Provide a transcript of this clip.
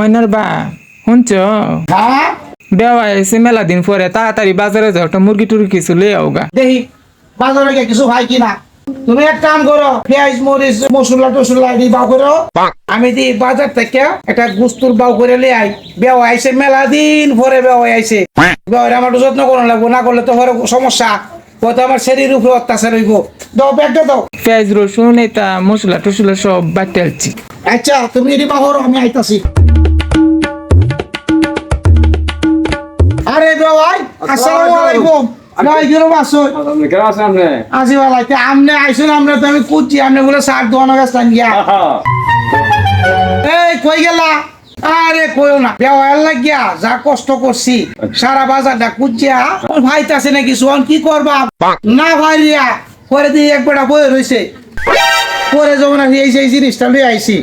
ময়নার বা শুনছ হ্যাঁ বেওয়া এসে মেলা দিন পরে তাড়াতাড়ি বাজারে যাও একটা মুরগি টুরগি কিছু লিয়ে আওগা দেখি বাজারে গিয়ে কিছু ভাই কিনা তুমি এক কাম করো পেঁয়াজ মরিচ মশলা টসলা দি বাও করো আমি দি বাজার থেকে একটা গুস্তুর বাও করে লিয়ে আই বেও আইছে মেলা দিন পরে বেও আইছে বেও আমার একটু যত্ন করা লাগবো না করলে তো পরে সমস্যা হয়তো আমার শরীর উপরে অত্যাচার হইব দাও ব্যাগটা দাও পেঁয়াজ রসুন এটা মশলা টসলা সব বাটতে আলছি আচ্ছা তুমি এটি বাহর আমি আইতাছি আরে বেও আই আসসালামু আলাইকুম ভাই কিরম আছো আপনি কেন আছেন আপনি? আজি ভাই আমনে আইছেন আমরা তো আমি কুচি আমনে বলে শাক দোয়ানো গেছেন গিয়া এই কই গেলা আরে কইও না বেওয়াল লাগিয়া যা কষ্ট করছি সারা বাজারটা কুচিয়া ওর ভাইতে আছে নাকি সোন কি করবা না ভাইয়া পরে দিয়ে এক বেটা বই রইছে পরে যখন আমি এই জিনিসটা লই আইছি